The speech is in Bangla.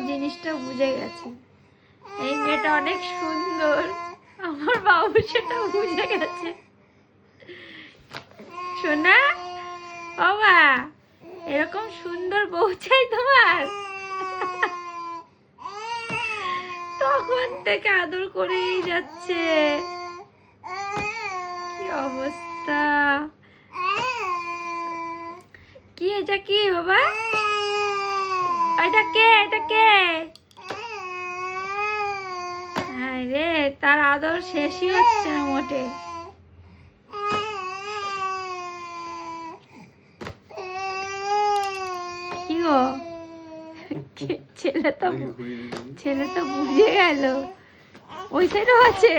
জিনিসটা বুঝে গেছে, এই মেয়েটা অনেক সুন্দর। আমার বাবু সেটা বুঝে গেছে। সোনা বাবা, এরকম সুন্দর বউ চাই তোমার? তখন থেকে আদর করেই যাচ্ছে। কি অবস্থা! কি এটা কি বাবা? এটা কে? এটা কে? হ্যাঁ রে, তার আদর শেষই হচ্ছে না মোটে। কি গো, ছেলে তো বুঝে গেল। ওই সাইডও আছে।